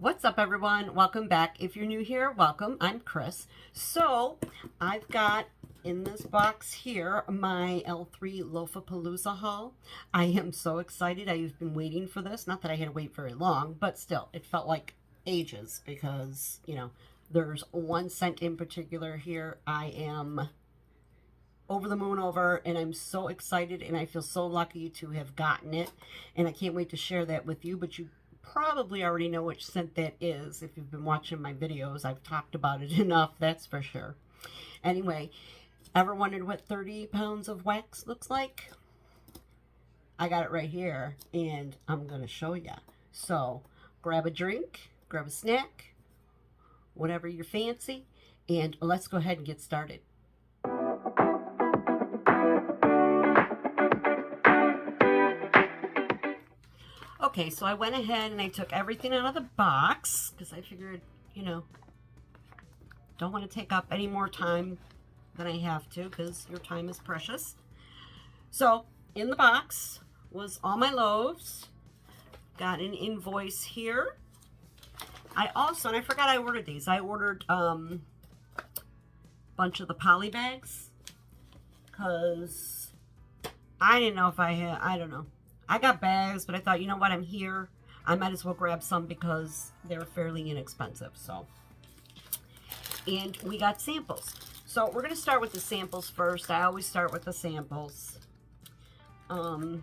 What's up, everyone? Welcome back. If you're new here, welcome. I'm Chris. So I've got in this box here my L3 LOAFAPALOOZA haul. I am so excited. I've been waiting for this. Not that I had to wait very long, but still, it felt like ages because, there's one scent in particular here I am over the moon over, and I'm so excited, and I feel so lucky to have gotten it, and I can't wait to share that with you. But you probably already know which scent that is if you've been watching my videos. I've talked about it enough, that's for sure. Anyway, ever wondered what 30 pounds of wax looks like? I got it right here, and I'm going to show you. So grab a drink, grab a snack, whatever you're fancy, and let's go ahead and get started. Okay, so I went ahead and I took everything out of the box because I figured, don't want to take up any more time than I have to because your time is precious. So in the box was all my loaves. Got an invoice here. I also, and I forgot I ordered these. I ordered a bunch of the poly bags because I didn't know if I had, I don't know. I got bags, but I thought, you know what, I'm here. I might as well grab some because they're fairly inexpensive. So, and we got samples. So we're going to start with the samples first. I always start with the samples. So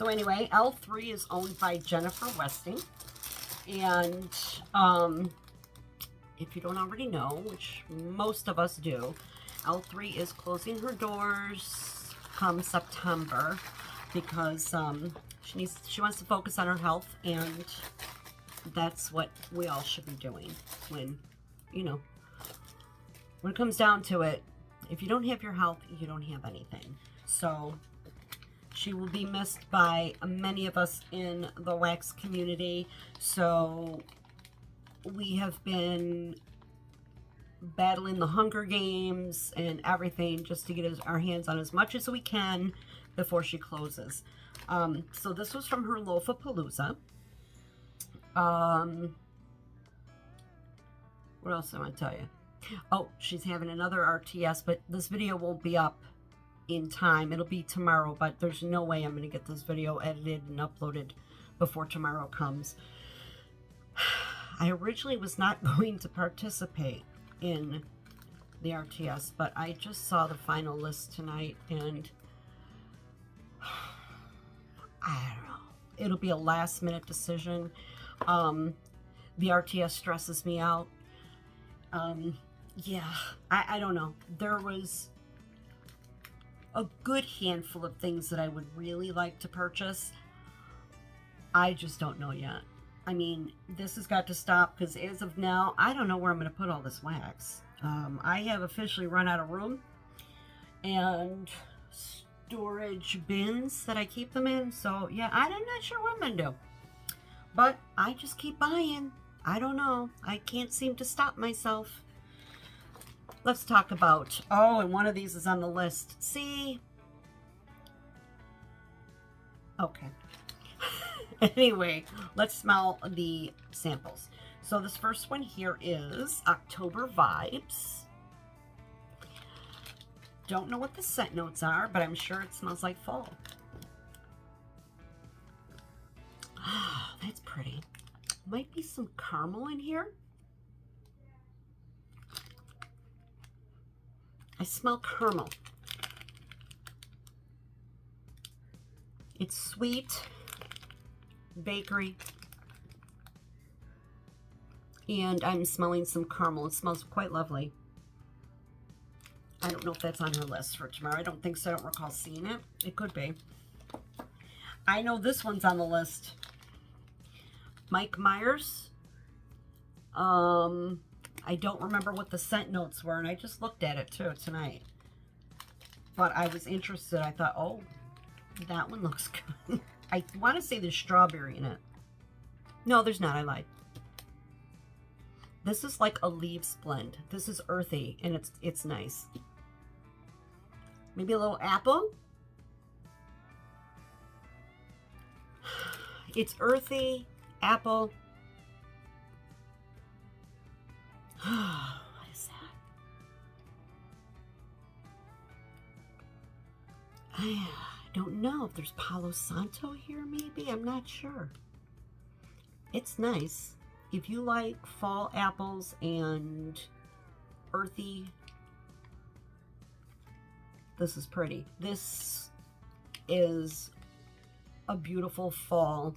anyway, L3 is owned by Jennifer Westing. And if you don't already know, which most of us do, L3 is closing her doors come September, because she wants to focus on her health, and that's what we all should be doing when it comes down to it. If you don't have your health, you don't have anything. So she will be missed by many of us in the wax community. So we have been battling the Hunger Games and everything just to get our hands on as much as we can before she closes. So this was from her LOAFAPALOOZA. What else do I want to tell you? Oh, she's having another RTS, but this video won't be up in time. It'll be tomorrow, but there's no way I'm going to get this video edited and uploaded before tomorrow comes. I originally was not going to participate in the RTS, but I just saw the final list tonight, and I don't know. It'll be a last minute decision. The RTS stresses me out. Yeah, I don't know. There was a good handful of things that I would really like to purchase. I just don't know yet. I mean, this has got to stop because as of now, I don't know where I'm going to put all this wax. I have officially run out of room and storage bins that I keep them in. So yeah, I'm not sure what I'm going to do. But I just keep buying. I don't know. I can't seem to stop myself. Let's talk about, oh, and one of these is on the list. See? Okay. Anyway, let's smell the samples. So this first one here is October Vibes. Don't know what the scent notes are, but I'm sure it smells like fall. Ah, that's pretty. Might be some caramel in here. I smell caramel. It's sweet, bakery, and I'm smelling some caramel. It smells quite lovely. I don't know if that's on her list for tomorrow. I don't think so. I don't recall seeing it. It could be. I know this one's on the list. Mike Myers. I don't remember what the scent notes were, and I just looked at it too tonight. But I was interested. I thought, oh, that one looks good. I want to say there's strawberry in it. No, there's not. I lied. This is like a leaves blend. This is earthy, and it's nice. Maybe a little apple. It's earthy, apple, What is that? I don't know if there's Palo Santo here, maybe. I'm not sure. It's nice. If you like fall apples and earthy, this is pretty. This is a beautiful fall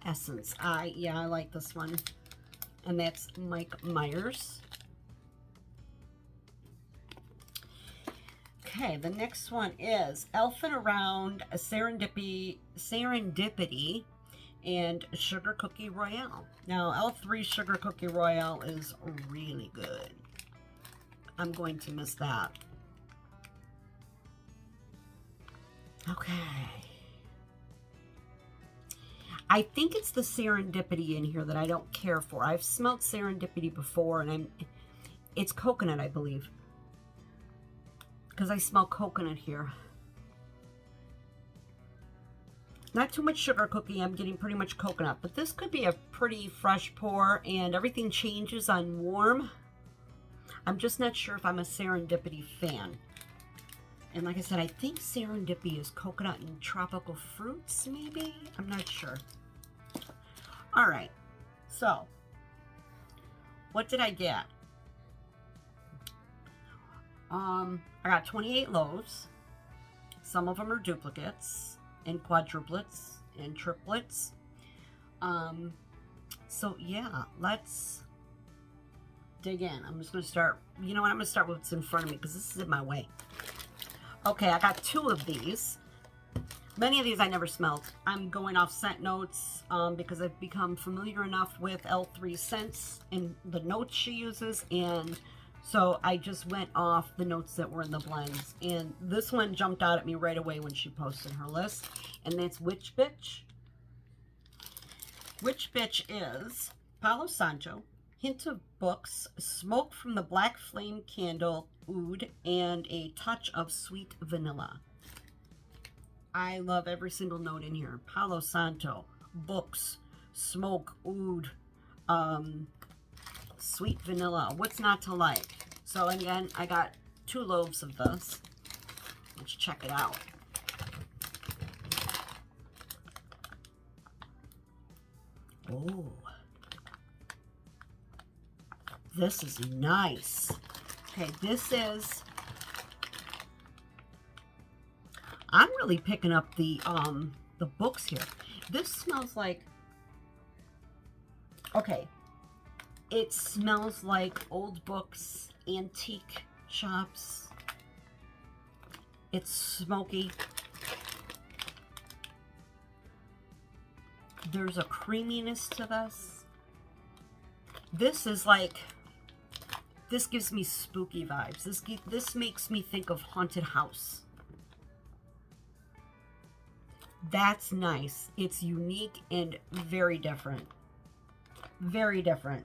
essence. I like this one. And that's Mike Myers. Okay, the next one is Elfin' Around a Serendipity and Sugar Cookie Royale. Now, L3 Sugar Cookie Royale is really good. I'm going to miss that. Okay. I think it's the Serendipity in here that I don't care for. I've smelled Serendipity before, and it's coconut, I believe. Because I smell coconut here. Not too much sugar cookie. I'm getting pretty much coconut. But this could be a pretty fresh pour, and everything changes on warm. I'm just not sure if I'm a Serendipity fan. And like I said, I think Serendipity is coconut and tropical fruits, maybe? I'm not sure. All right. So, what did I get? I got 28 loaves. Some of them are duplicates and quadruplets and triplets. So yeah, let's dig in. I'm just going to start, you know what, I'm going to start with what's in front of me because this is in my way. Okay, I got 2 of these. Many of these I never smelled. I'm going off scent notes because I've become familiar enough with L3 scents and the notes she uses, and so I just went off the notes that were in the blends. And this one jumped out at me right away when she posted her list, and that's Witch Bitch. Witch Bitch is Palo Santo, hint of books, smoke from the black flame candle, oud, and a touch of sweet vanilla. I love every single note in here. Palo Santo, books, smoke, oud, sweet vanilla. What's not to like? So again, I got 2 loaves of this. Let's check it out. Oh, this is nice. Okay, this is, I'm really picking up the books here. This smells like, okay, it smells like old books, antique shops. It's smoky. There's a creaminess to this. This is like, this gives me spooky vibes. This makes me think of haunted house. That's nice. It's unique and very different. Very different.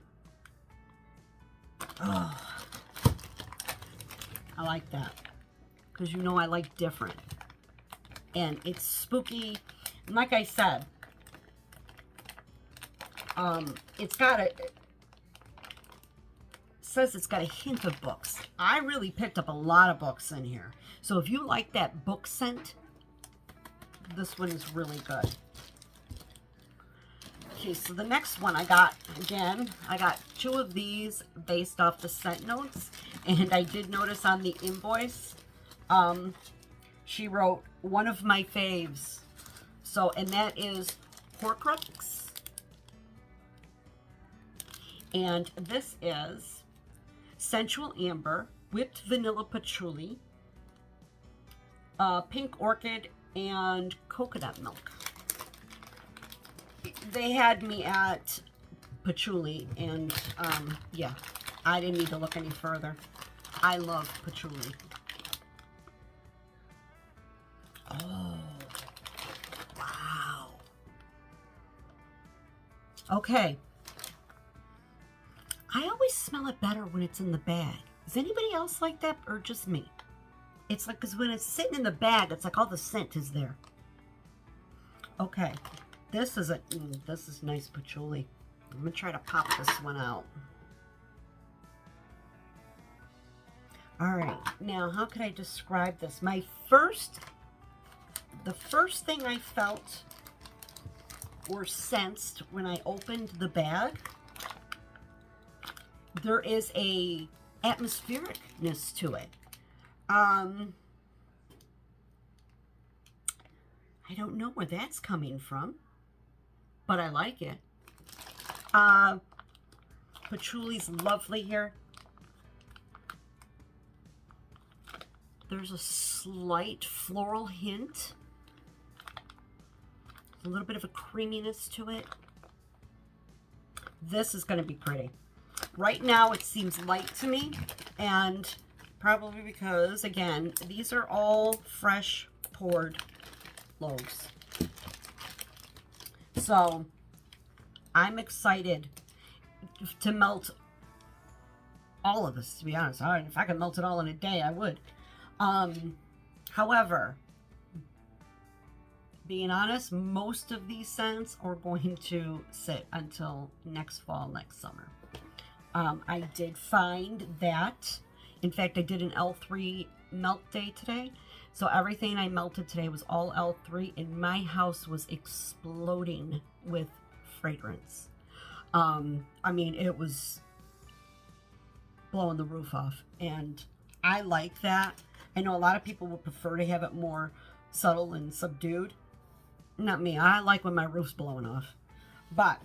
Oh, I like that. Because you know I like different. And it's spooky. And like I said, it's got a, it says it's got a hint of books. I really picked up a lot of books in here. So if you like that book scent, this one is really good. Okay, so the next one I got, again, I got 2 of these based off the scent notes. And I did notice on the invoice, she wrote one of my faves. So, and that is Horcrux. And this is Sensual Amber, Whipped Vanilla Patchouli, Pink Orchid, and Coconut Milk. They had me at patchouli, and yeah, I didn't need to look any further. I love patchouli. Oh, wow. Okay. I always smell it better when it's in the bag. Is anybody else like that, or just me? It's like, because when it's sitting in the bag, it's like all the scent is there. Okay. This is nice patchouli. I'm going to try to pop this one out. All right, now how could I describe this? The first thing I felt or sensed when I opened the bag, there is a atmosphericness to it. I don't know where that's coming from, but I like it. Patchouli's lovely here. There's a slight floral hint. A little bit of a creaminess to it. This is going to be pretty. Right now it seems light to me, and probably because, again, these are all fresh poured loaves. So I'm excited to melt all of this, to be honest. If I could melt it all in a day, I would. However, being honest, most of these scents are going to sit until next fall, next summer. I did find that, in fact, I did an L3 melt day today. So everything I melted today was all L3, and my house was exploding with fragrance. I mean, it was blowing the roof off, and I like that. I know a lot of people would prefer to have it more subtle and subdued. Not me. I like when my roof's blowing off. But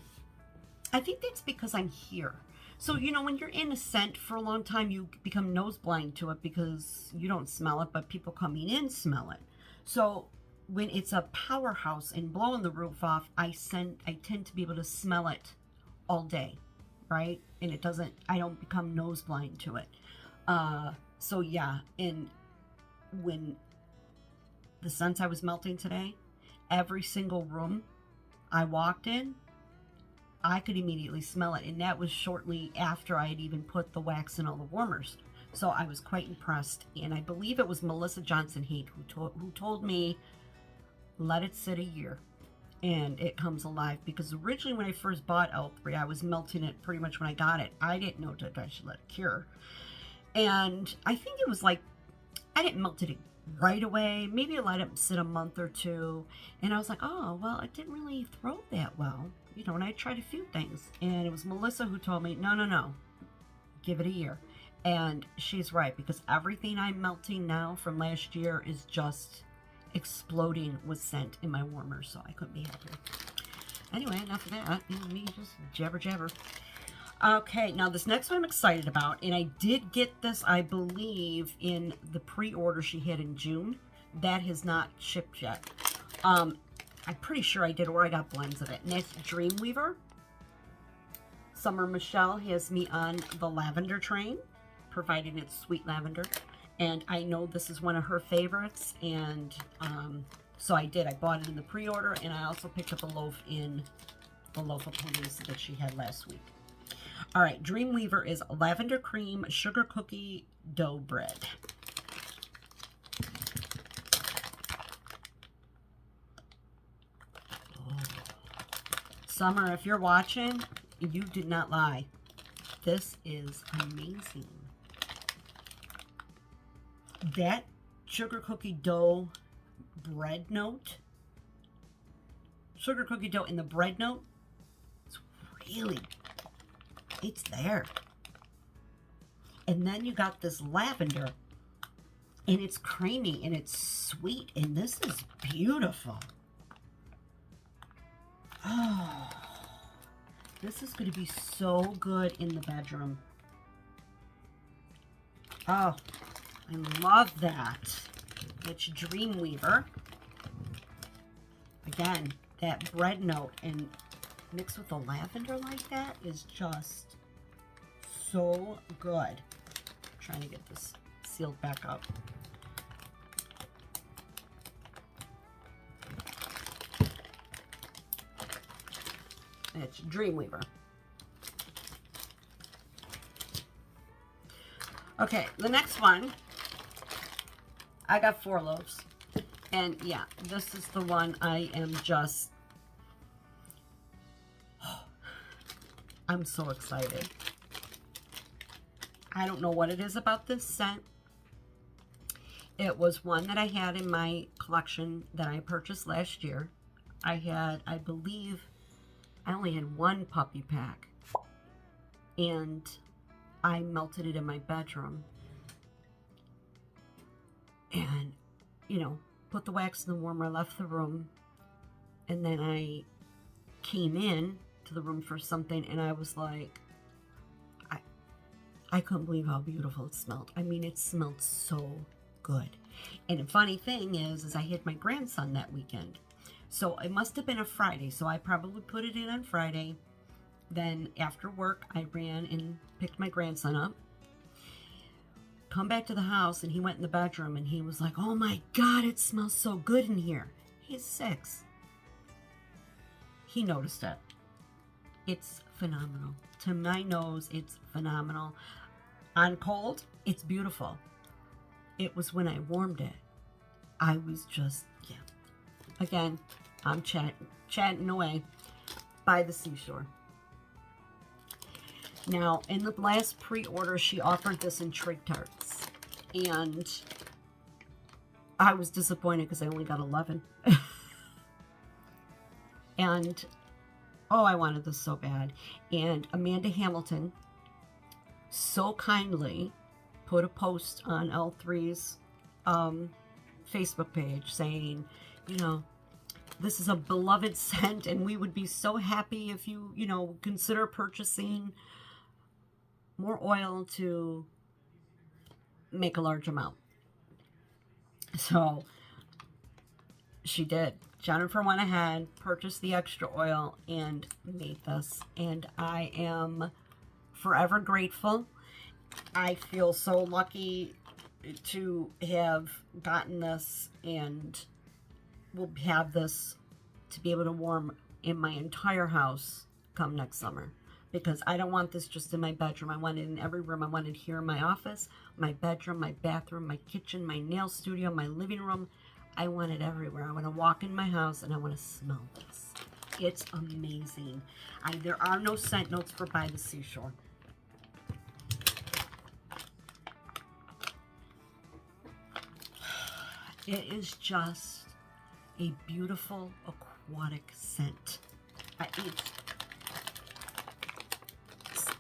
I think that's because I'm here. So, you know, when you're in a scent for a long time, you become nose blind to it because you don't smell it, but people coming in smell it. So when it's a powerhouse and blowing the roof off, I tend to be able to smell it all day, right? And I don't become nose blind to it. So yeah, and when the scents I was melting today, every single room I walked in, I could immediately smell it, and that was shortly after I had even put the wax in all the warmers. So I was quite impressed, and I believe it was Melissa Johnson-Haight who told me, let it sit a year, and it comes alive. Because originally when I first bought L3, I was melting it pretty much when I got it. I didn't know that I should let it cure, and I think it was like, I didn't melt it right away. Maybe I let it sit a month or two, and I was like, oh, well, it didn't really throw that well. You know, and I tried a few things, and it was Melissa who told me, no, give it a year. And she's right, because everything I'm melting now from last year is just exploding with scent in my warmer, so I couldn't be happier. Anyway, enough of that. Me just jabber. Okay, now this next one I'm excited about, and I did get this, I believe, in the pre-order she had in June. That has not shipped yet. I'm pretty sure I did, or I got blends of it. And that's Dreamweaver. Summer Michelle has me on the lavender train, providing it's sweet lavender. And I know this is one of her favorites, and so I did. I bought it in the pre-order, and I also picked up a loaf in the LOAFAPALOOZA that she had last week. All right, Dreamweaver is lavender cream sugar cookie dough bread. Summer, if you're watching, you did not lie. This is amazing. That sugar cookie dough bread note, sugar cookie dough in the bread note, it's there. And then you got this lavender, and it's creamy and it's sweet, and this is beautiful. Oh, this is going to be so good in the bedroom. Oh, I love that. It's Dreamweaver. Again, that bread note and mixed with the lavender like that is just so good. I'm trying to get this sealed back up. It's Dreamweaver. Okay, the next one, I got 4 loaves. And yeah, this is the one I am just, I'm so excited. I don't know what it is about this scent, It was one that I had in my collection that I purchased last year. I believe, I only had one puppy pack. And I melted it in my bedroom. And, you know, put the wax in the warmer, left the room. And then I came in to the room for something, and I was like, I couldn't believe how beautiful it smelled. I mean, it smelled so good. And the funny thing is I had my grandson that weekend. So it must have been a Friday. So I probably put it in on Friday. Then after work, I ran and picked my grandson up. Come back to the house, and he went in the bedroom, and he was like, oh my God, it smells so good in here. He's 6. He noticed it. It's phenomenal. To my nose, it's phenomenal. On cold, it's beautiful. It was when I warmed it, I was just, yeah. Again, I'm chatting away by the seashore. Now, in the last pre-order, she offered this in Trig Tarts. And I was disappointed because I only got 11. And, oh, I wanted this so bad. And Amanda Hamilton so kindly put a post on L3's Facebook page saying, you know, this is a beloved scent, and we would be so happy if you, you know, consider purchasing more oil to make a large amount. So she did. Jennifer went ahead, purchased the extra oil, and made this. And I am forever grateful. I feel so lucky to have gotten this, and will have this to be able to warm in my entire house come next summer. Because I don't want this just in my bedroom. I want it in every room. I want it here in my office, my bedroom, my bathroom, my kitchen, my nail studio, my living room. I want it everywhere. I want to walk in my house and I want to smell this. It's amazing. There are no scent notes for By the Seashore. It is just a beautiful aquatic scent.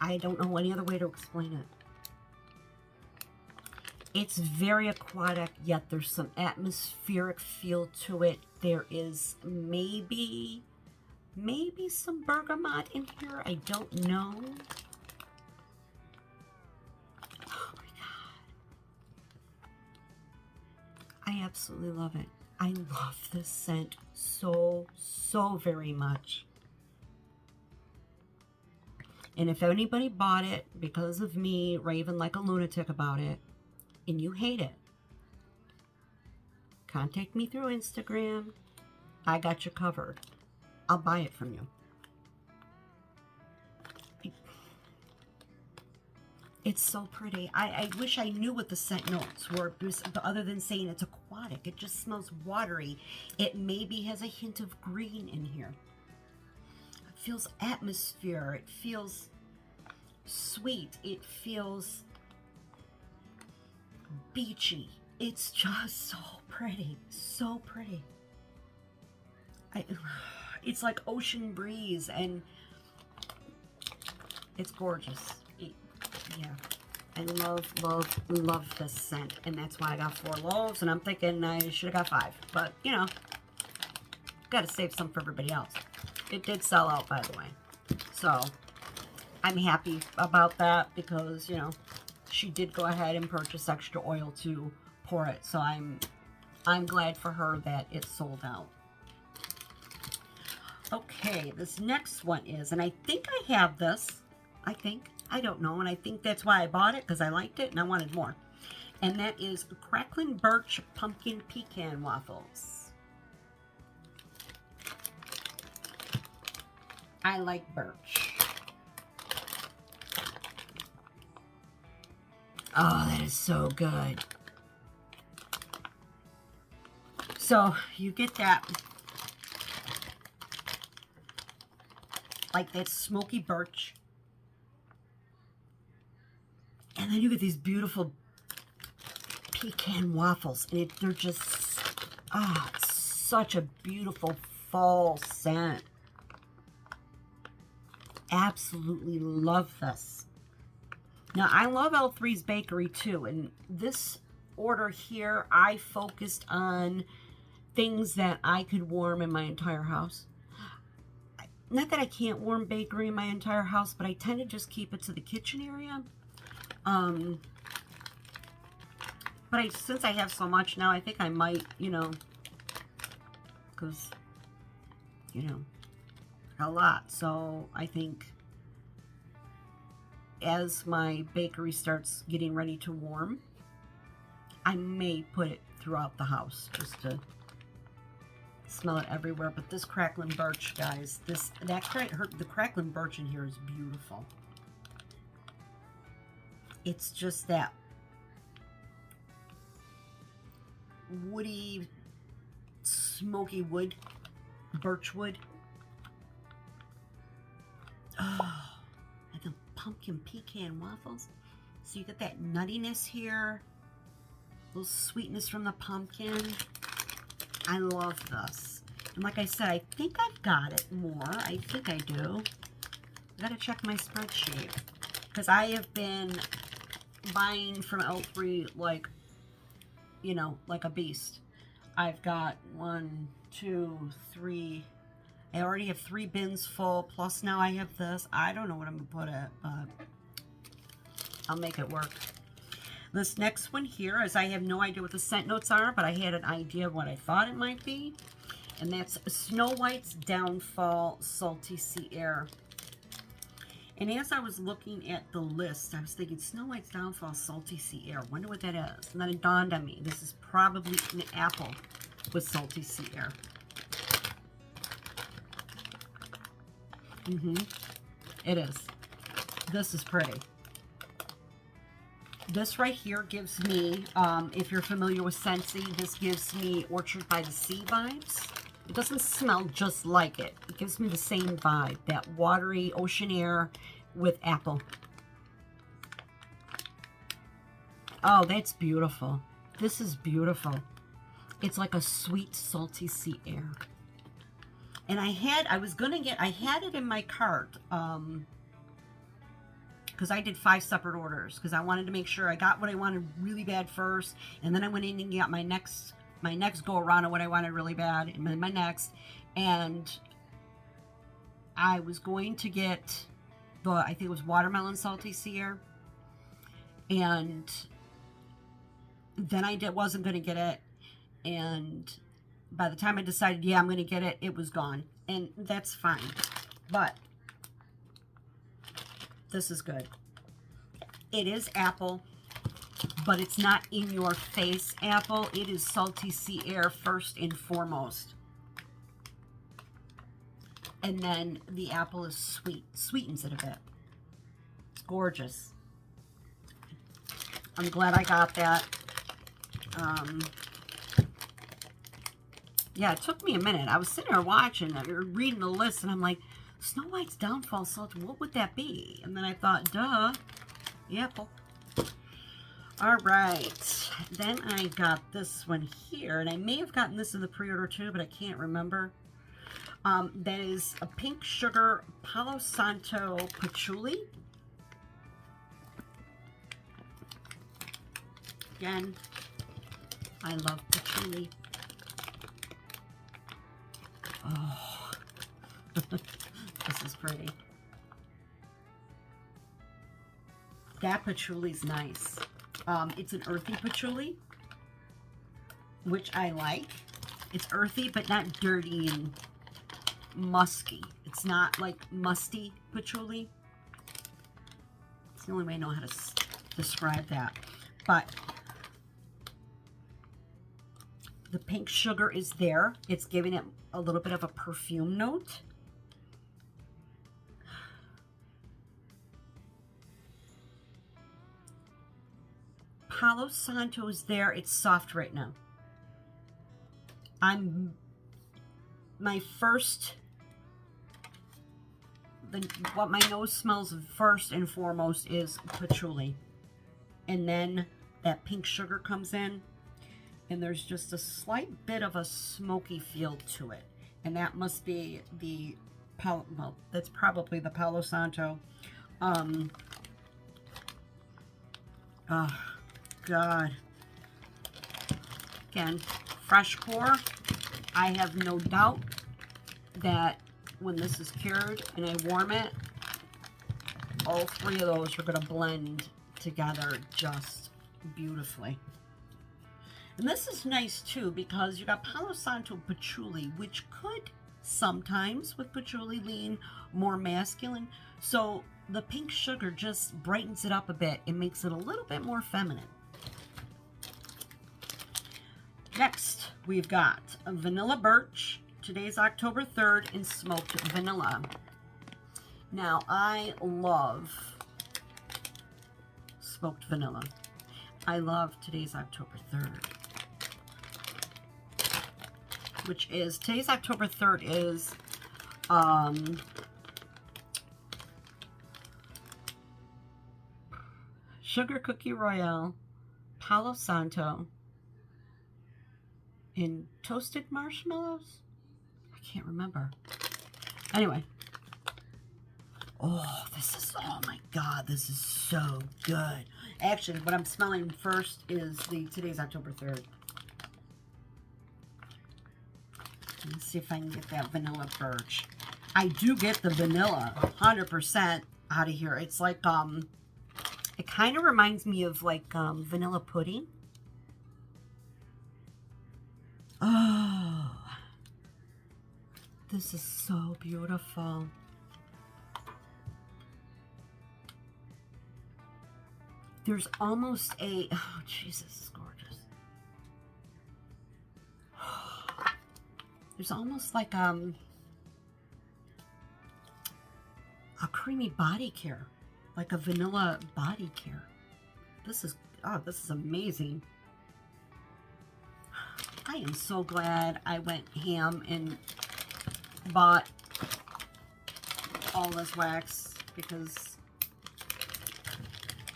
I don't know any other way to explain it. It's very aquatic, yet there's some atmospheric feel to it. There is maybe some bergamot in here. I don't know. Oh my God. I absolutely love it. I love this scent so very much. And if anybody bought it because of me raving like a lunatic about it, and you hate it, contact me through Instagram. I got you covered. I'll buy it from you. It's so pretty. I wish I knew what the scent notes were, other than saying it's aquatic. It just smells watery. It maybe has a hint of green in here. It feels atmosphere. It feels sweet. It feels beachy. It's just so pretty. So pretty. It's like ocean breeze, and it's gorgeous. Yeah. I love this scent, and that's why I got 4 loaves, and I'm thinking I should have got 5. But, you know, got to save some for everybody else. It did sell out, by the way. So, I'm happy about that because, you know, she did go ahead and purchase extra oil to pour it. So, I'm glad for her that it sold out. Okay, this next one is, and I think I have this. I don't know, and I think that's why I bought it, because I liked it and I wanted more. And that is Crackling Birch Pumpkin Pecan Waffles. I like birch. Oh, that is so good. So, you get that, like that smoky birch. And then you get these beautiful pecan waffles. And they're just, it's such a beautiful fall scent. Absolutely love this. Now, I love L3's bakery too. And this order here, I focused on things that I could warm in my entire house. Not that I can't warm bakery in my entire house, but I tend to just keep it to the kitchen area. But since I have so much now, I think I might, you know, because, you know, a lot. So I think as my bakery starts getting ready to warm, I may put it throughout the house just to smell it everywhere. But this crackling birch, guys, the crackling birch in here is beautiful. It's just that woody, smoky wood, birch wood. Oh, and the pumpkin pecan waffles. So you get that nuttiness here, a little sweetness from the pumpkin. I love this. And like I said, I think I've got it more. I think I do. I gotta check my spreadsheet. Because I have been buying from L3 like, you know, like a beast. I've got 1, 2, 3. I already have 3 bins full. Plus now I have this. I don't know what I'm going to put it, but I'll make it work. This next one here is, I have no idea what the scent notes are, but I had an idea of what I thought it might be. And that's Snow White's Downfall Salty Sea Air. And as I was looking at the list, I was thinking, Snow White's Downfall Salty Sea Air. Wonder what that is. And then it dawned on me, this is probably an apple with salty sea air. It is. This is pretty. This right here gives me, if you're familiar with Scentsy, this gives me Orchard by the Sea vibes. It doesn't smell just like it. It gives me the same vibe, that watery ocean air with apple. Oh, that's beautiful. This is beautiful. It's like a sweet, salty sea air. And I had it in my cart, because I did 5 separate orders, because I wanted to make sure I got what I wanted really bad first, and then I went in and got my next go around of what I wanted really bad, and then my next, and I was going to get I think it was watermelon salty sea air, and then I wasn't going to get it, and by the time I decided, yeah, I'm going to get it, it was gone, and that's fine, but this is good. It is apple, but it's not in your face apple. It is salty sea air first and foremost. And then the apple is sweet, sweetens it a bit. It's gorgeous. I'm glad I got that. Yeah, it took me a minute. I was sitting there watching, reading the list, and I'm like, Snow White's Downfall Salt, what would that be? And then I thought, duh, the apple. All right, then I got this one here, and I may have gotten this in the pre-order too, but I can't remember. That is a Pink Sugar Palo Santo Patchouli. Again, I love patchouli. Oh, this is pretty. That patchouli's nice. It's an earthy patchouli, which I like. It's earthy, but not dirty and musky. It's not like musty patchouli. It's the only way I know how to describe that. But the pink sugar is there. It's giving it a little bit of a perfume note. Palo Santo is there. It's soft right now. What my nose smells first and foremost is patchouli. And then that pink sugar comes in, and there's just a slight bit of a smoky feel to it. And that must be the, well, that's probably the Palo Santo. Oh, God. Again, fresh pour. I have no doubt that when this is cured and I warm it, all three of those are going to blend together just beautifully. And this is nice too, because you got Palo Santo patchouli, which could sometimes with patchouli lean more masculine. So the pink sugar just brightens it up a bit and makes it a little bit more feminine. Next, we've got a vanilla birch. Today's October 3rd, and smoked vanilla. Now, I love smoked vanilla. I love today's October 3rd. Which is, today's October 3rd is Sugar Cookie Royale, Palo Santo, and toasted marshmallows? I can't remember. Anyway. Oh, this is, oh my God, this is so good. Actually, what I'm smelling first is today's October 3rd. Let's see if I can get that vanilla birch. I do get the vanilla 100% out of here. It's like, it kind of reminds me of like vanilla pudding. Oh, this is so beautiful. There's almost a, oh, Jesus, it's gorgeous. There's almost like a creamy body care, like a vanilla body care. This is, oh, this is amazing. I am so glad I went ham and bought all this wax, because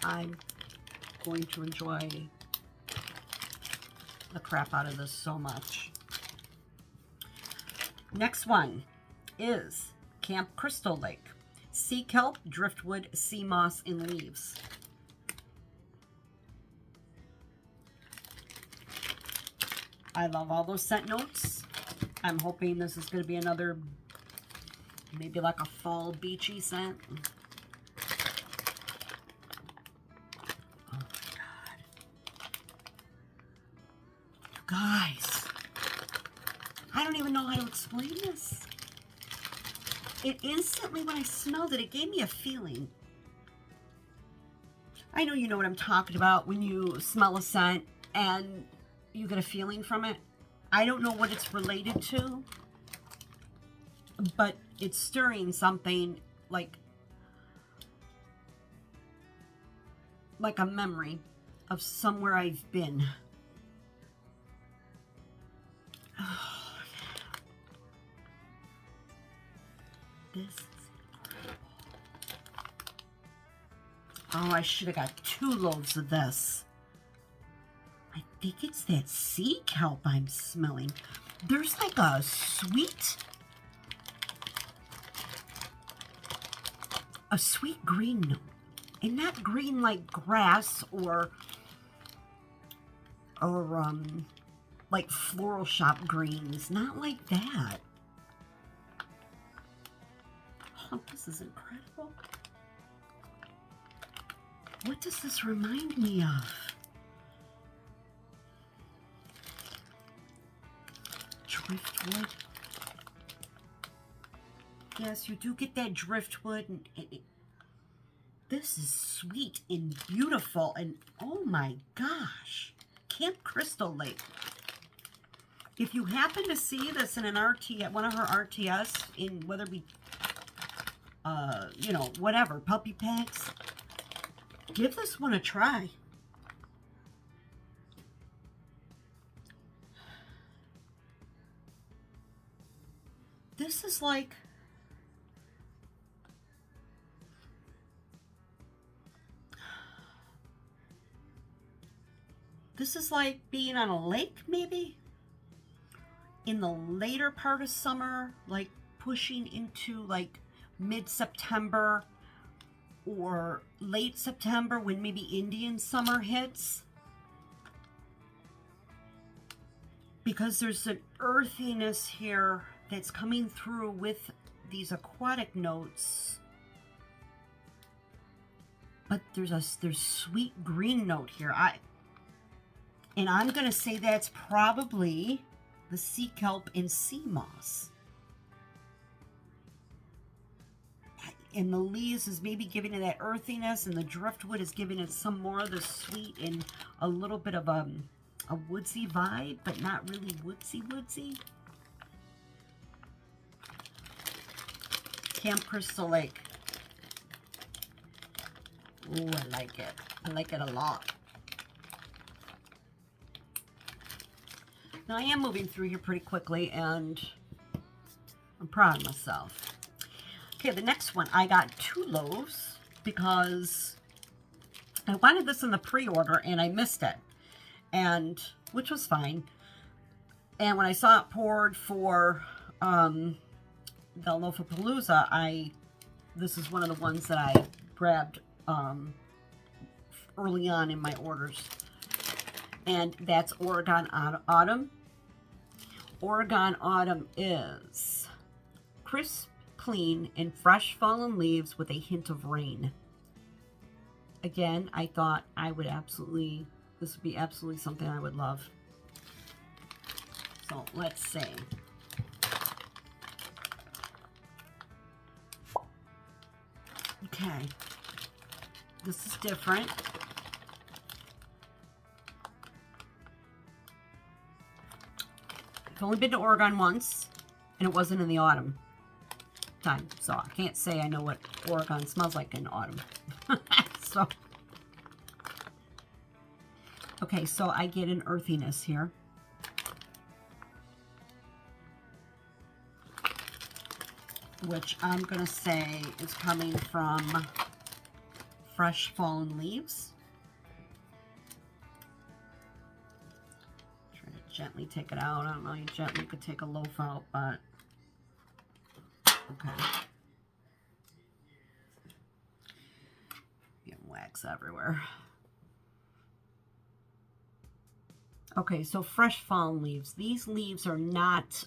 I'm going to enjoy the crap out of this so much. Next one is Camp Crystal Lake. Sea kelp, driftwood, sea moss, and leaves. I love all those scent notes. I'm hoping this is going to be another, maybe like a fall beachy scent. Oh my God. Guys, I don't even know how to explain this. It instantly, when I smelled it, it gave me a feeling. I know you know what I'm talking about when you smell a scent and you get a feeling from it. I don't know what it's related to, but it's stirring something like a memory of somewhere I've been. Oh, this is incredible. Oh, I should have got 2 loaves of this. I think it's that sea kelp I'm smelling. There's like a sweet green note. And not green like grass or like floral shop greens. Not like that. Oh, this is incredible. What does this remind me of? Driftwood. Yes, you do get that driftwood. And this is sweet and beautiful. And oh my gosh. Camp Crystal Lake. If you happen to see this in an RTS, one of her RTS, in whether it be, you know, whatever, puppy packs, give this one a try. This is like, This is like being on a lake, maybe? In the later part of summer, like pushing into like mid-September or late September when maybe Indian summer hits. Because there's an earthiness here that's coming through with these aquatic notes. But there's sweet green note here. And I'm going to say that's probably the sea kelp and sea moss. And the leaves is maybe giving it that earthiness, and the driftwood is giving it some more of the sweet and a little bit of a woodsy vibe, but not really woodsy. Camp Crystal Lake. Ooh, I like it. I like it a lot. Now, I am moving through here pretty quickly, and I'm proud of myself. Okay, the next one, I got 2 loaves because I wanted this in the pre-order, and I missed it, and which was fine. And when I saw it poured for the LOAFAPALOOZA, this is one of the ones that I grabbed early on in my orders. And that's Oregon Autumn. Oregon Autumn is crisp, clean, and fresh fallen leaves with a hint of rain. Again, I thought this would be absolutely something I would love. So let's see. Okay, this is different. I've only been to Oregon once, and it wasn't in the autumn time, so I can't say I know what Oregon smells like in autumn. So, okay, so I get an earthiness here. Which I'm going to say is coming from fresh fallen leaves. Try to gently take it out. I don't know, you gently could take a loaf out, but okay. Getting wax everywhere. Okay, so fresh fallen leaves. These leaves are not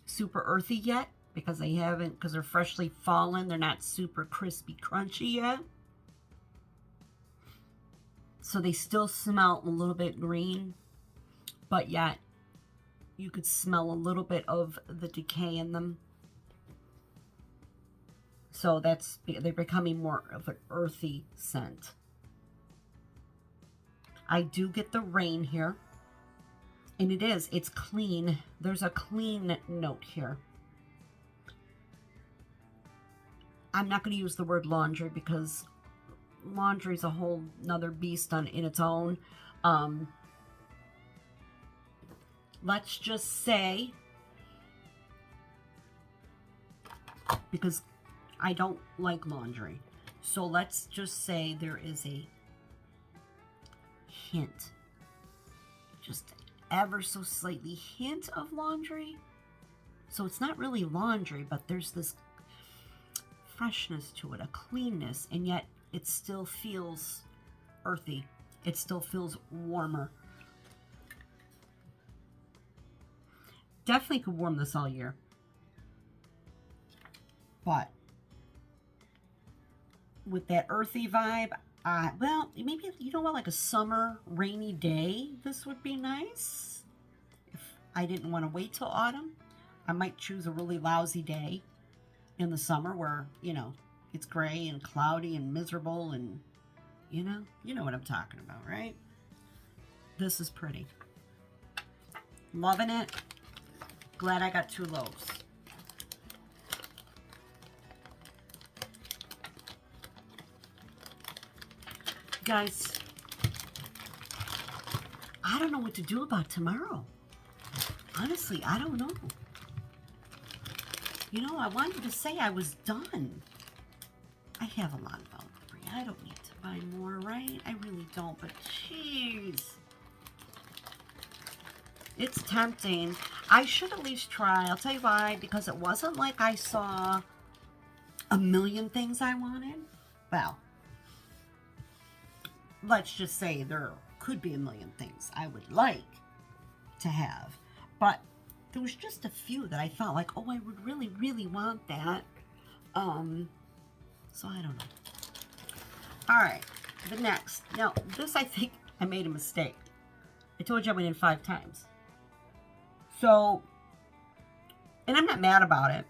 super earthy yet because they're freshly fallen. They're not super crispy, crunchy yet. So they still smell a little bit green, but yet you could smell a little bit of the decay in them. So they're becoming more of an earthy scent. I do get the rain here. And it's clean. There's a clean note here. I'm not going to use the word laundry because laundry is a whole nother beast in its own. Let's just say, because I don't like laundry, so let's just say there is a hint, just ever so slightly hint of laundry. So it's not really laundry, but there's this freshness to it, a cleanness, and yet it still feels earthy. It still feels warmer. Definitely could warm this all year. But with that earthy vibe, well, maybe, you know what, like a summer rainy day, this would be nice. If I didn't want to wait till autumn, I might choose a really lousy day in the summer where, it's gray and cloudy and miserable and, you know what I'm talking about, right? This is pretty. Loving it. Glad I got 2 loaves. Guys, I don't know what to do about tomorrow. Honestly, I don't know. I wanted to say I was done. I have a lot of elderberry. I don't need to buy more, right? I really don't, but jeez. It's tempting. I should at least try. I'll tell you why. Because it wasn't like I saw a million things I wanted. Well, let's just say there could be a million things I would like to have. But there was just a few that I felt like, oh, I would really, really want that. So I don't know. All right, the next. Now, this I think I made a mistake. I told you I went in 5 times. So, and I'm not mad about it.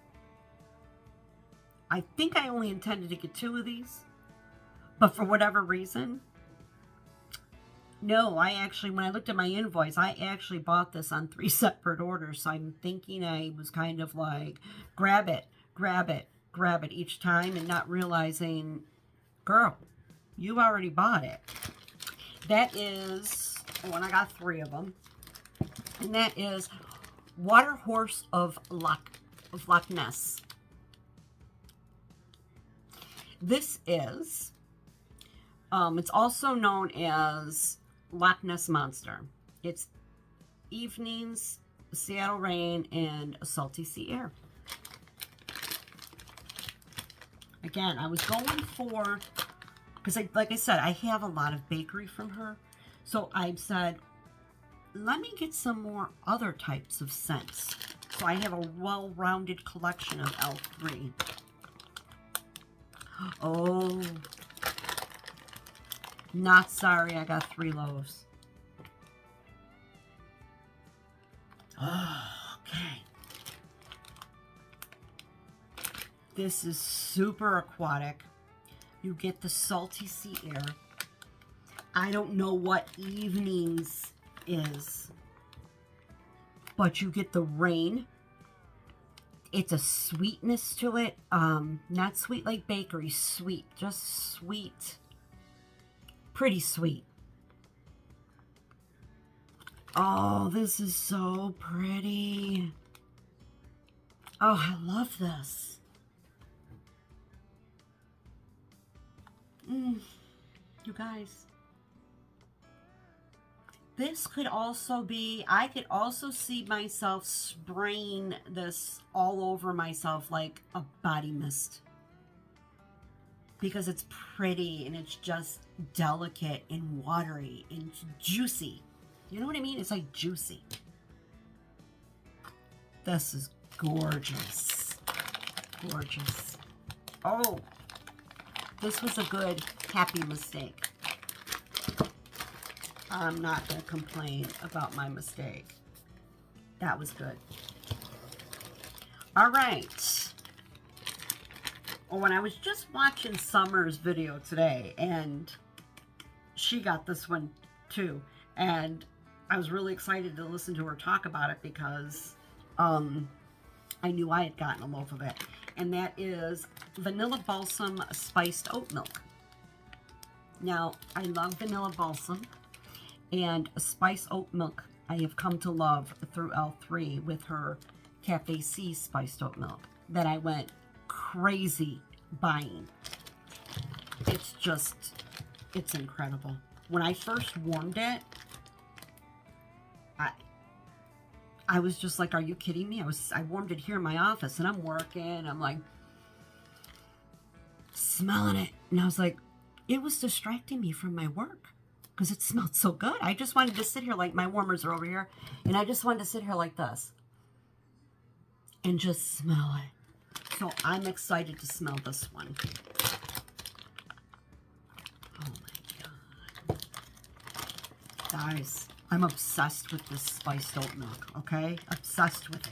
I think I only intended to get 2 of these. But for whatever reason, no, I actually, when I looked at my invoice, I actually bought this on 3 separate orders. So I'm thinking I was kind of like, grab it, grab it, grab it each time and not realizing, girl, you already bought it. That is, oh, and I got 3 of them. And that is Water Horse of Loch Ness. This is, it's also known as Loch Ness Monster. It's evenings, Seattle rain, and a salty sea air. Again, I was going for, because like I said, I have a lot of bakery from her. So I said, let me get some more other types of scents. So I have a well-rounded collection of L3. Oh, not sorry, I got 3 loaves. Okay. This is super aquatic. You get the salty sea air. I don't know what evenings is, but you get the rain. It's a sweetness to it. Not sweet like bakery, sweet, just sweet. Pretty sweet. Oh, this is so pretty. Oh, I love this. You guys. This could also be, I could also see myself spraying this all over myself like a body mist. Because it's pretty and it's just delicate and watery and juicy. You know what I mean? It's like juicy. This is gorgeous. Gorgeous. Oh, this was a good, happy mistake. I'm not going to complain about my mistake. That was good. All right. Well, when I was just watching Summer's video today, and she got this one too, and I was really excited to listen to her talk about it because I knew I had gotten a loaf of it. And that is Vanilla Balsam Spiced Oat Milk. Now, I love Vanilla Balsam. And Spice Oat Milk I have come to love through L3 with her Cafe C Spiced Oat Milk that I went crazy buying. It's just, it's incredible. When I first warmed it, I was just like, are you kidding me? I warmed it here in my office and I'm working. I'm like smelling it. And I was like, it was distracting me from my work. Because it smelled so good. I just wanted to sit here, like my warmers are over here, and I just wanted to sit here like this and just smell it. So I'm excited to smell this one. Oh my God. Guys, I'm obsessed with this spiced oat milk, okay? Obsessed with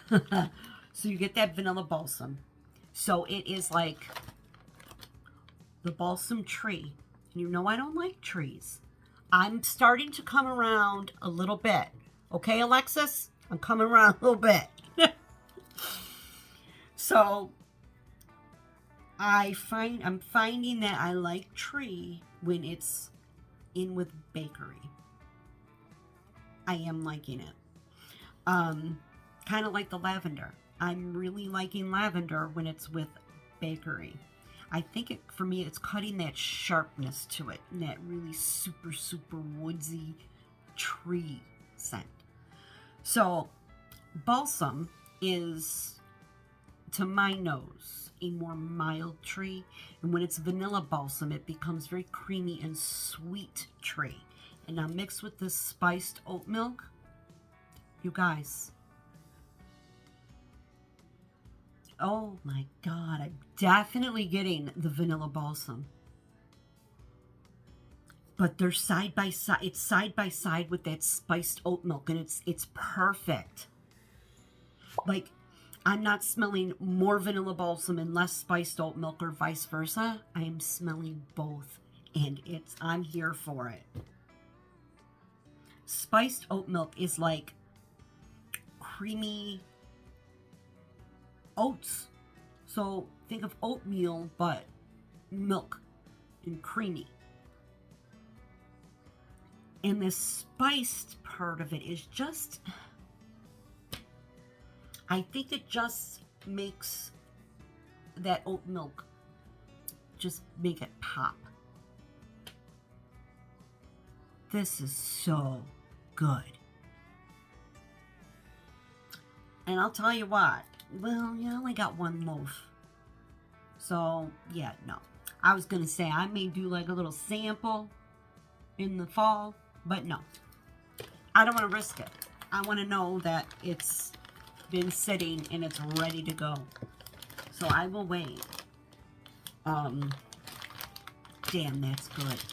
it. So you get that vanilla balsam. So it is like the balsam tree. And you know I don't like trees. I'm starting to come around a little bit. Okay, Alexis? I'm coming around a little bit. So I'm finding that I like tree when it's in with bakery. I am liking it. kind of like the lavender. I'm really liking lavender when it's with bakery. I think for me, it's cutting that sharpness to it, and that really super, super woodsy tree scent. So balsam is, to my nose, a more mild tree. And when it's vanilla balsam, it becomes very creamy and sweet tree. And now mixed with this spiced oat milk, you guys, oh my God, I'm definitely getting the vanilla balsam. But they're side by side. It's side by side with that spiced oat milk, and it's perfect. Like, I'm not smelling more vanilla balsam and less spiced oat milk or vice versa. I am smelling both, and I'm here for it. Spiced oat milk is like creamy oats. So think of oatmeal, but milk and creamy. And this spiced part of it is just, I think it just makes that oat milk just make it pop. This is so good. And I'll tell you what, well, you only got one loaf. So, yeah, no. I was going to say I may do like a little sample in the fall, but no. I don't want to risk it. I want to know that it's been sitting and it's ready to go. So I will wait. Damn, that's good.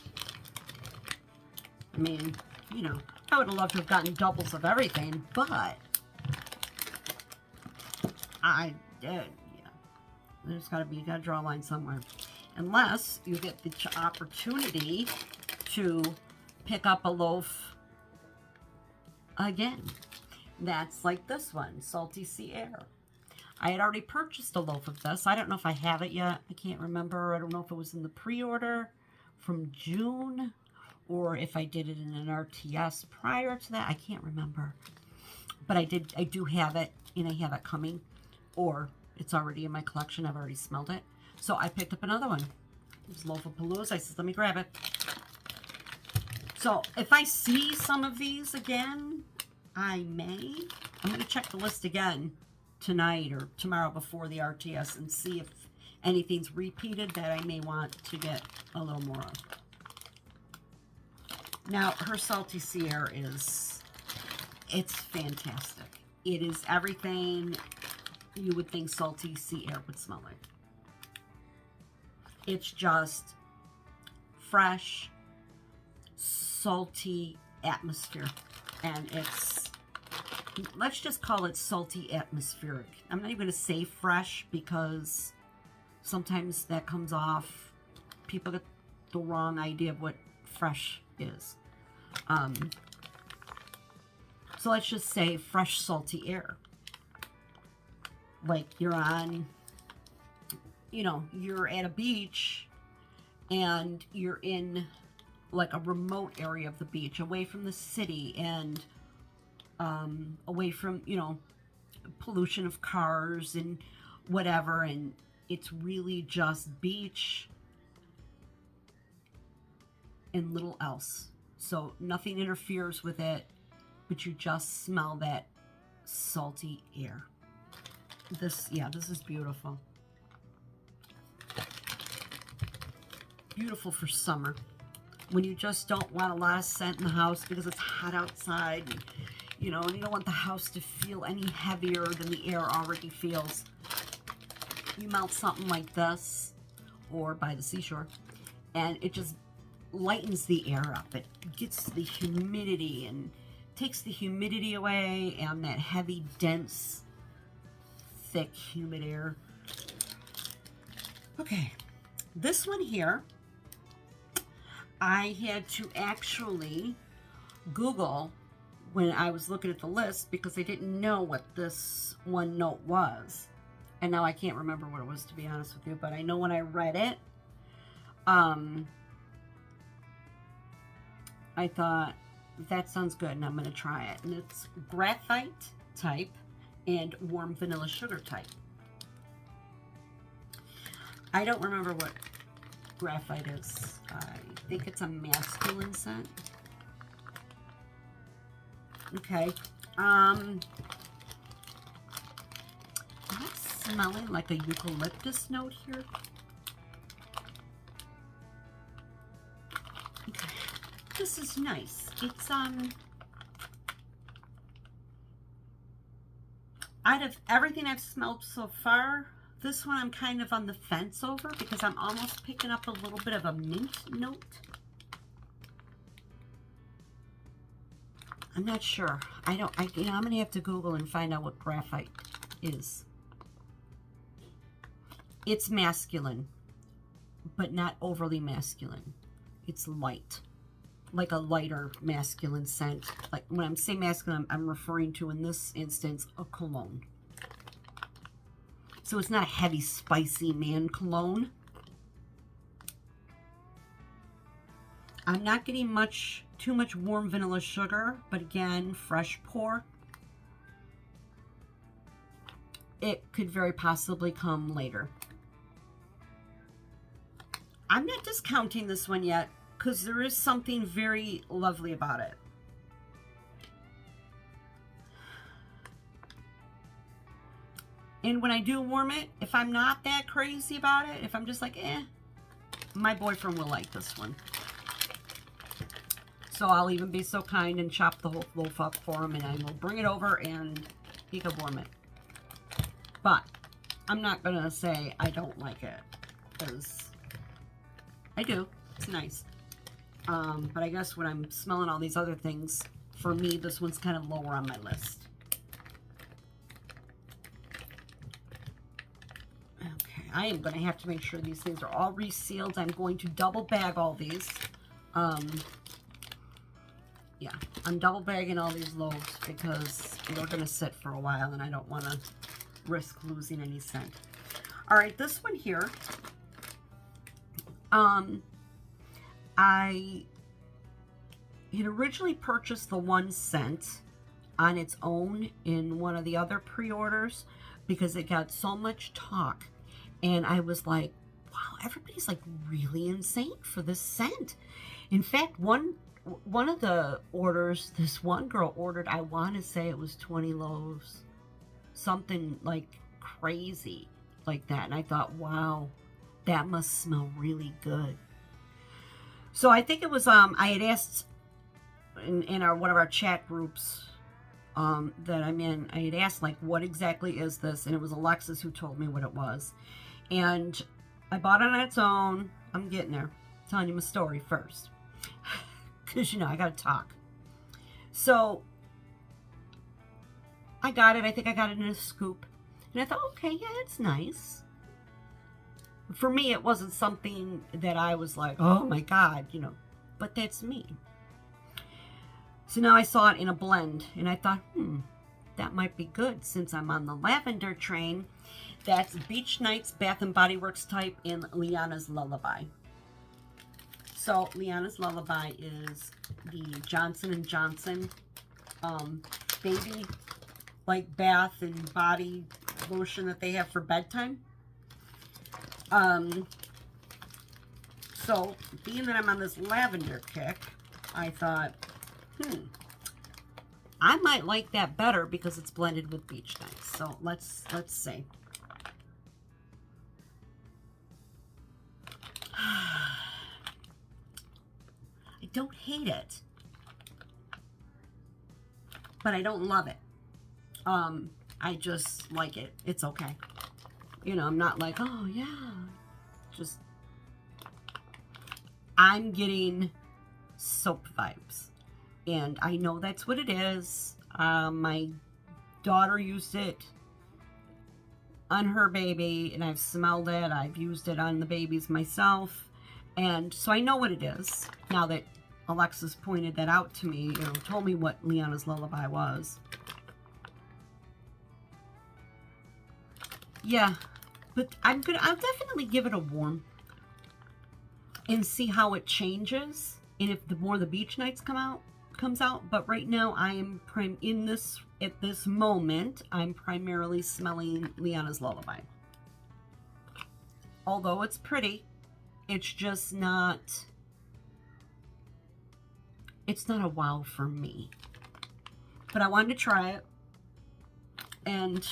I mean, you know, I would have loved to have gotten doubles of everything, but I did, yeah. There's got to be, you got to draw a line somewhere. Unless you get the opportunity to pick up a loaf again. That's like this one, Salty Sea Air. I had already purchased a loaf of this. I don't know if I have it yet. I can't remember. I don't know if it was in the pre-order from June or if I did it in an RTS prior to that. I can't remember. But I do have it, and I have it coming. Or it's already in my collection. I've already smelled it. So I picked up another one. It was LOAFAPALOOZA. I said, let me grab it. So if I see some of these again, I'm going to check the list again tonight or tomorrow before the RTS and see if anything's repeated that I may want to get a little more of. Now, her Salty Sea Air it's fantastic. It is everything you would think Salty Sea Air would smell like. It's just fresh, salty atmosphere. And let's just call it salty atmospheric. I'm not even going to say fresh because sometimes that comes off, people get the wrong idea of what fresh is. So let's just say fresh, salty air. Like you're on, you're at a beach and you're in like a remote area of the beach, away from the city and away from, pollution of cars and whatever. And it's really just beach and little else. So nothing interferes with it, but you just smell that salty air. This is beautiful. Beautiful for summer. When you just don't want a lot of scent in the house because it's hot outside, and, and you don't want the house to feel any heavier than the air already feels. You melt something like this, or by the seashore, and it just lightens the air up. It gets the humidity and takes the humidity away and that heavy, dense, thick, humid air. Okay, this one here, I had to actually Google when I was looking at the list because I didn't know what this one note was. And now I can't remember what it was, to be honest with you, but I know when I read it, I thought, that sounds good, and I'm going to try it. And it's graphite type, and warm vanilla sugar type. I don't remember what graphite is. I think it's a masculine scent. Okay. I'm smelling like a eucalyptus note here. Okay. This is nice. It's out of everything I've smelled so far, this one I'm kind of on the fence over because I'm almost picking up a little bit of a mint note. I'm not sure. I'm gonna have to Google and find out what graphite is. It's masculine, but not overly masculine. It's light, like a lighter masculine scent. Like when I'm saying masculine, I'm referring to, in this instance, a cologne. So it's not a heavy, spicy man cologne. I'm not getting too much warm vanilla sugar, but again, fresh pour. It could very possibly come later. I'm not discounting this one yet because there is something very lovely about it. And when I do warm it, if I'm not that crazy about it, if I'm just like, my boyfriend will like this one. So I'll even be so kind and chop the whole loaf up for him, and I will bring it over and he can warm it. But I'm not going to say I don't like it, because I do. It's nice. But I guess when I'm smelling all these other things, for me, this one's kind of lower on my list. Okay, I am going to have to make sure these things are all resealed. I'm going to double bag all these. Yeah, I'm double bagging all these loaves because they're going to sit for a while and I don't want to risk losing any scent. All right, this one here, I had originally purchased the 1 scent on its own in one of the other pre-orders because it got so much talk, and I was like, wow, everybody's like really insane for this scent. In fact, one of the orders, this one girl ordered, I want to say it was 20 loaves, something like crazy like that. And I thought, wow, that must smell really good. So I think it was, I had asked in one of our chat groups that I'm in, I had asked, like, what exactly is this? And it was Alexis who told me what it was. And I bought it on its own. I'm getting there. I'm telling you my story first. Because, you know, I got to talk. So, I got it. I think I got it in a scoop. And I thought, okay, yeah, it's nice. For me, it wasn't something that I was like, oh my God, you know. But that's me. So now I saw it in a blend. And I thought, that might be good since I'm on the lavender train. That's Beach Nights Bath & Body Works type in Liana's Lullaby. So Liana's Lullaby is the Johnson & Johnson baby like bath and body lotion that they have for bedtime. So being that I'm on this lavender kick, I thought, I might like that better because it's blended with Beach Nights. So let's see. I don't hate it, but I don't love it. I just like it. It's okay. You know, I'm not like, oh yeah, just, I'm getting soap vibes. And I know that's what it is. My daughter used it on her baby, and I've smelled it. I've used it on the babies myself. And so I know what it is. Now that Alexis pointed that out to me, you know, told me what Liana's Lullaby was. Yeah, but I'll definitely give it a warm and see how it changes. And if the more the Beach Nights come out, comes out. But right now I am at this moment, I'm primarily smelling Liana's Lullaby. Although it's pretty, it's just not, it's not a wow for me. But I wanted to try it, and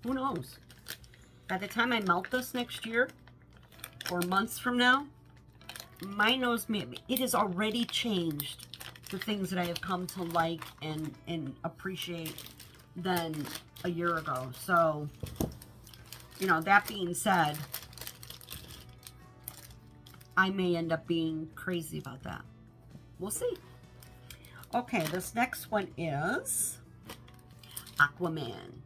who knows? By the time I melt this next year, or months from now, my nose, it has already changed the things that I have come to like and appreciate than a year ago. So, you know, that being said, I may end up being crazy about that. We'll see. Okay, this next one is Aquaman.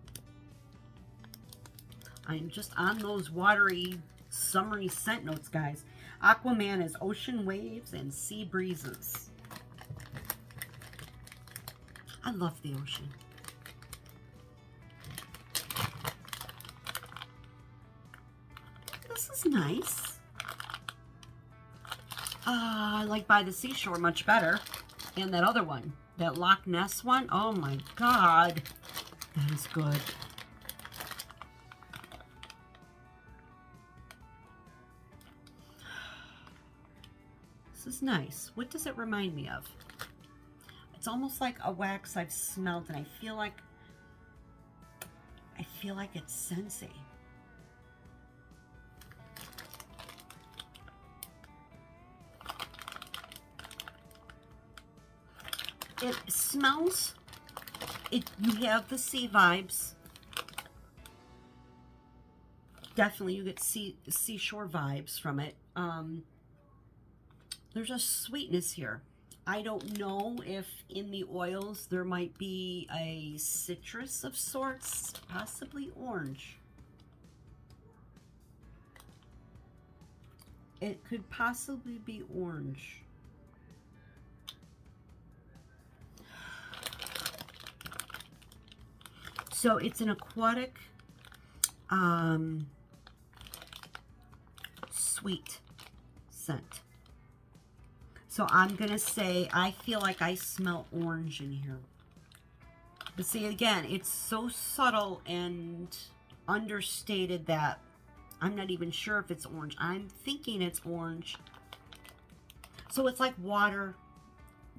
I'm just on those watery, summery scent notes, guys. Aquaman is ocean waves and sea breezes. I love the ocean. This is nice. I like By the Seashore much better. And that other one, that Loch Ness one, oh my God, that is good. This is nice. What does it remind me of? It's almost like a wax I've smelled, and I feel like it's Scentsy. It smells, you have the sea vibes. Definitely you get seashore vibes from it. There's a sweetness here. I don't know if in the oils there might be a citrus of sorts, possibly orange. It could possibly be orange. So it's an aquatic, sweet scent. So I'm going to say, I feel like I smell orange in here. But see, again, it's so subtle and understated that I'm not even sure if it's orange. I'm thinking it's orange. So it's like water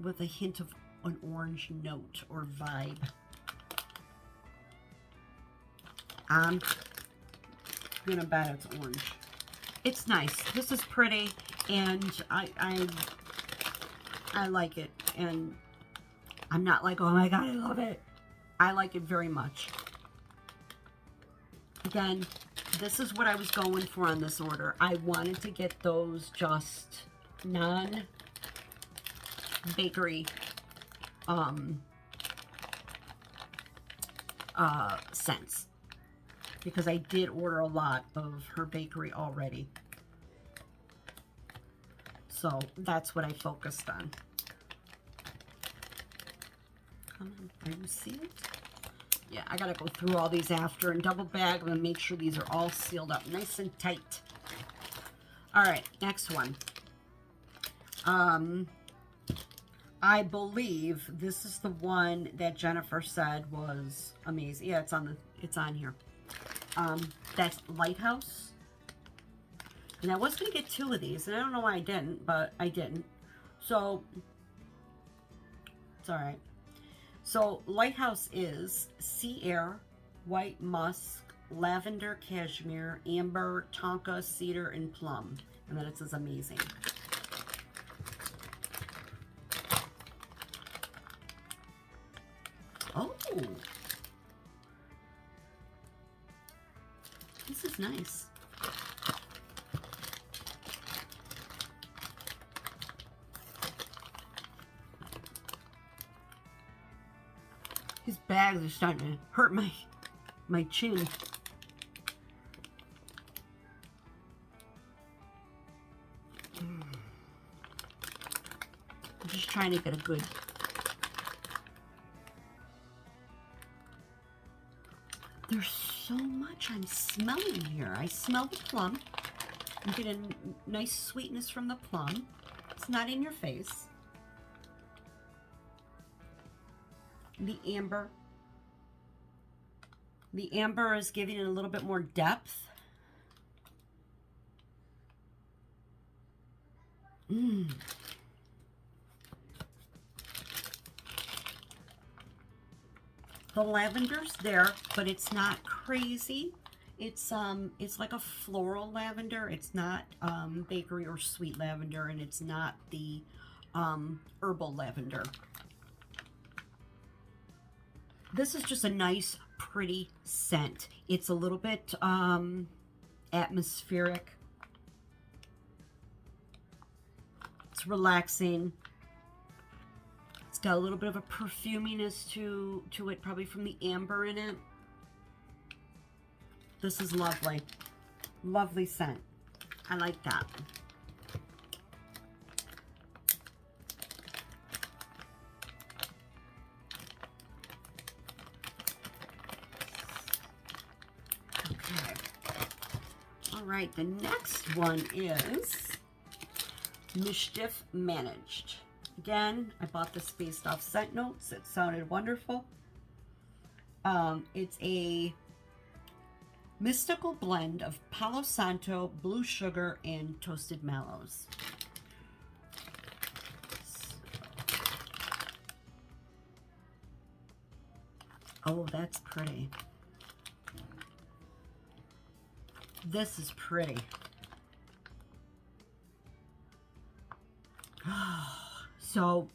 with a hint of an orange note or vibe. I'm gonna bet it's orange. It's nice. This is pretty, and I like it, and I'm not like, oh my God, I love it. I like it very much. Again, this is what I was going for on this order. I wanted to get those just non-bakery scents, because I did order a lot of her bakery already. So that's what I focused on. Come on, are you sealed? Yeah, I gotta go through all these after and double bag them and make sure these are all sealed up nice and tight. All right, next one. I believe this is the one that Jennifer said was amazing. Yeah, it's on here. That's Lighthouse. And I was going to get 2 of these, and I don't know why I didn't, but I didn't. So, it's all right. So, Lighthouse is sea air, white musk, lavender, cashmere, amber, tonka, cedar, and plum. And then it says amazing. Oh! This is nice. These bags are starting to hurt my chin. I'm just trying to get a good... There's so much I'm smelling here. I smell the plum. I'm getting nice sweetness from the plum. It's not in your face. the amber. The amber is giving it a little bit more depth. The lavender's there, but it's not crazy. It's like a floral lavender. It's not bakery or sweet lavender, and it's not the herbal lavender. This is just a nice, pretty scent. It's a little bit atmospheric. It's relaxing. It's got a little bit of a perfuminess to it, probably from the amber in it. This is lovely. Lovely scent. I like that. Okay. All right, the next one is Mischief Managed. Again, I bought this based off scent notes. It sounded wonderful. It's a mystical blend of Palo Santo, blue sugar, and toasted mallows. Oh, that's pretty. This is pretty. So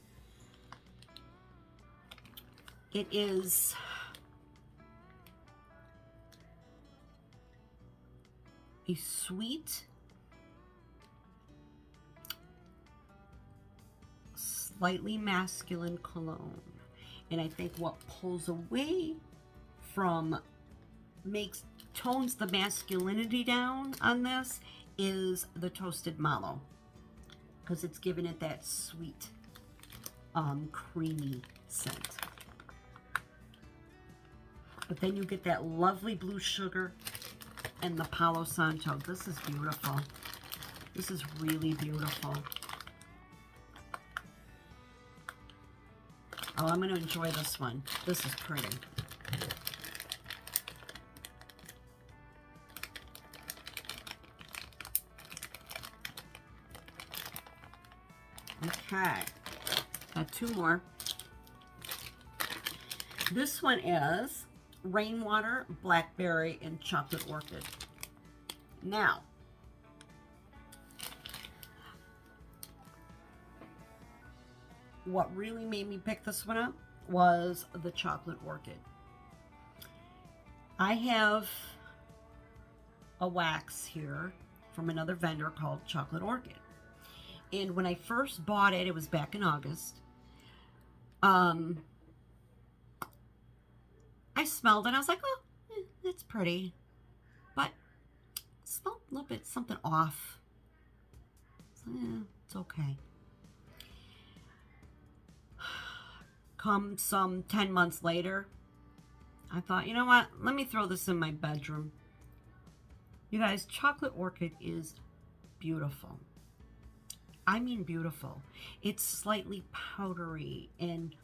it is a sweet, slightly masculine cologne. And I think what pulls away from, tones the masculinity down on this is the toasted mallow, because it's giving it that sweet, creamy scent. But then you get that lovely blue sugar and the Palo Santo. This is beautiful. This is really beautiful. Oh, I'm going to enjoy this one. This is pretty. Okay, got two more. This one is Rainwater, Blackberry, and Chocolate Orchid. Now, what really made me pick this one up was the Chocolate Orchid. I have a wax here from another vendor called Chocolate Orchid. And when I first bought it, it was back in August. I smelled it. I was like, oh, it's pretty. But it smelled a little bit something off. So, it's okay. Come some 10 months later, I thought, you know what? Let me throw this in my bedroom. You guys, Chocolate Orchid is beautiful. I mean beautiful. It's slightly powdery, and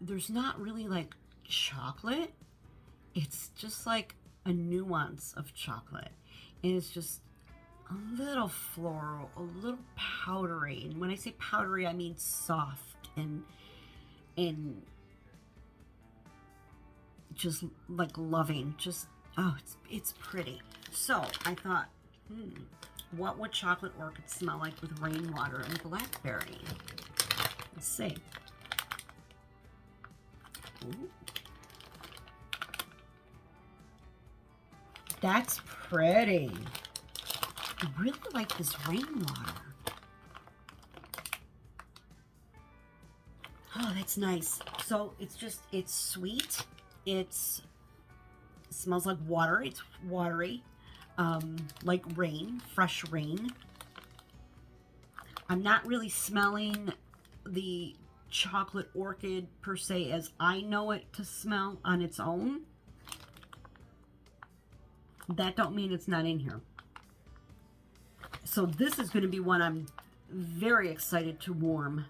there's not really like chocolate. It's just like a nuance of chocolate. And it's just a little floral, a little powdery. And when I say powdery, I mean soft and just like loving. Just, oh, it's pretty. So I thought, what would Chocolate Orchid smell like with Rainwater and Blackberry? Let's see. Ooh. That's pretty. I really like this Rainwater. Oh, that's nice. So it's sweet. It smells like water. It's watery. Like rain, fresh rain. I'm not really smelling the Chocolate Orchid per se as I know it to smell on its own. That don't mean it's not in here. So this is going to be one I'm very excited to warm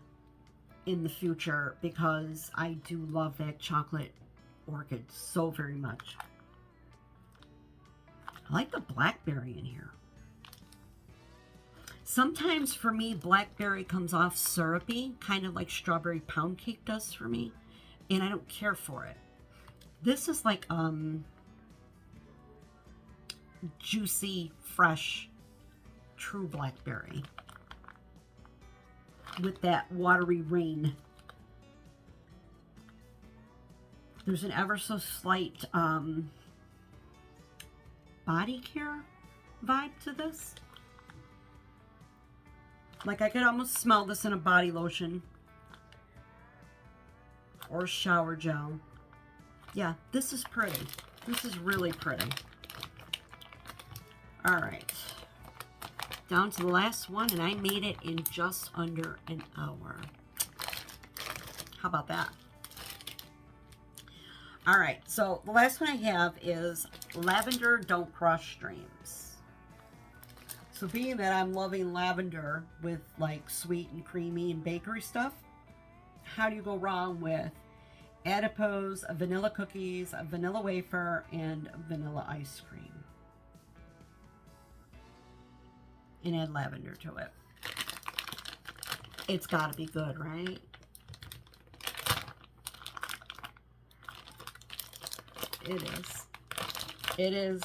in the future because I do love that chocolate orchid so very much. I like the blackberry in here. Sometimes for me, blackberry comes off syrupy, kind of like strawberry pound cake does for me, and I don't care for it. This is like juicy, fresh, true blackberry with that watery rain. There's an ever so slight body care vibe to this. Like I could almost smell this in a body lotion or shower gel. Yeah, this is pretty. This is really pretty. All right. Down to the last one, and I made it in just under an hour. How about that? All right, so the last one I have is Lavender Don't Cross Streams. So being that I'm loving lavender with like sweet and creamy and bakery stuff, how do you go wrong with adipose, vanilla cookies, a vanilla wafer, and vanilla ice cream? And add lavender to it. It's got to be good, right? It is. It is.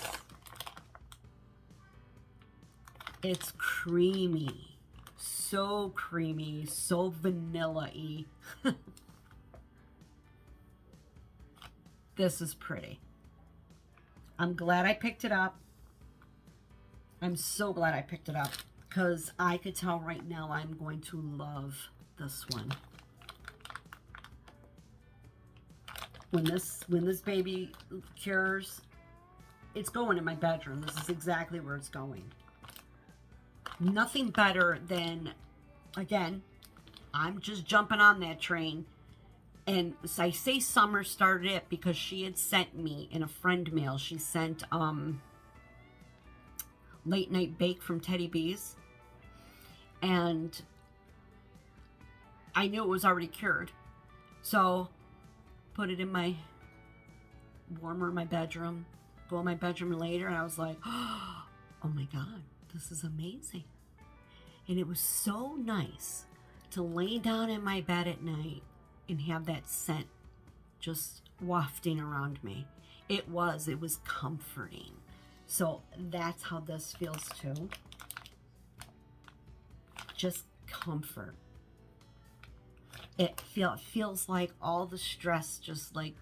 It's creamy. So creamy. So vanilla-y. This is pretty. I'm glad I picked it up. I'm so glad I picked it up because I could tell right now I'm going to love this one. When this baby cures, it's going in my bedroom. This is exactly where it's going. Nothing better than, again, I'm just jumping on that train. And so I say Summer started it because she had sent me in a friend mail. She sent Late Night Bake from Teddy B's. And I knew it was already cured. So put it in my warmer in my bedroom. Go in my bedroom later and I was like, oh my God, this is amazing. And it was so nice to lay down in my bed at night and have that scent just wafting around me. It was comforting. So that's how this feels too. Just comfort. It feels like all the stress just like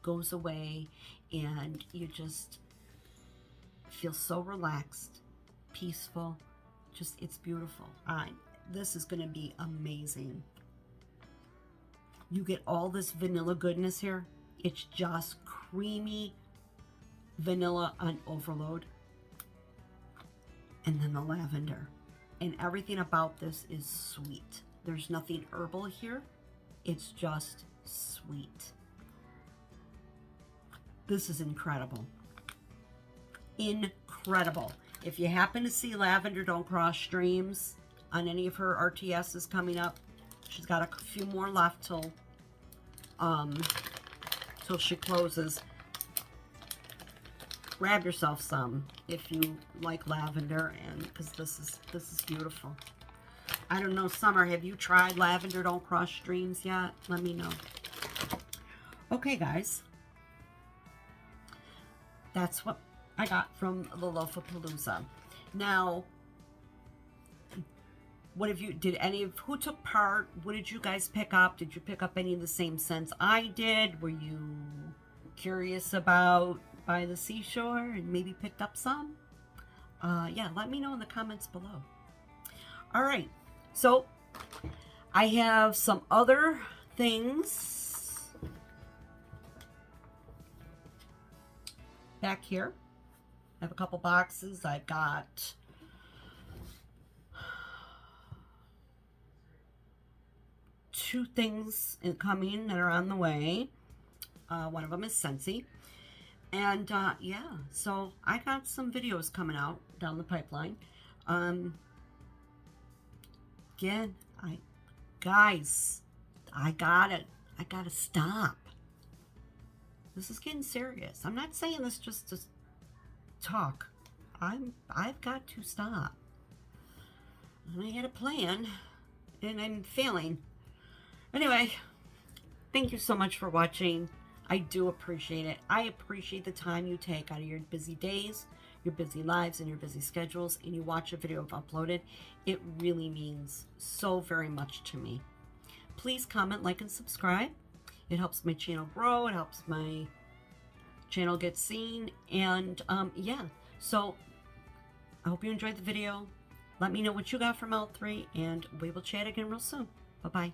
goes away and you just feel so relaxed, peaceful. Just, it's beautiful. This is going to be amazing. You get all this vanilla goodness here. It's just creamy vanilla on overload. And then the lavender. And everything about this is sweet. There's nothing herbal here. It's just sweet. This is incredible. Incredible. If you happen to see Lavender Don't Cross Streams on any of her RTSs coming up, she's got a few more left till she closes. Grab yourself some if you like lavender, and because this is beautiful. I don't know, Summer, have you tried Lavender Don't Cross Streams yet? Let me know. Okay, guys. That's what I got from the LOAFAPALOOZA. Now, what have you, who took part? What did you guys pick up? Did you pick up any of the same scents I did? Were you curious about by the seashore and maybe picked up some? Yeah, let me know in the comments below. All right, so I have some other things back here. I have a couple boxes. I've got two things coming that are on the way. One of them is Scentsy. And yeah, so I got some videos coming out down the pipeline. Again, guys, I gotta stop. This is getting serious. I'm not saying this just to talk. I've got to stop. And I had a plan, and I'm failing. Anyway, thank you so much for watching. I do appreciate it. I appreciate the time you take out of your busy days, your busy lives, and your busy schedules, and you watch a video I've uploaded. It really means so very much to me. Please comment, like, and subscribe. It helps my channel grow. It helps my channel get seen. And yeah, so I hope you enjoyed the video. Let me know what you got from L3, and we will chat again real soon. Bye-bye.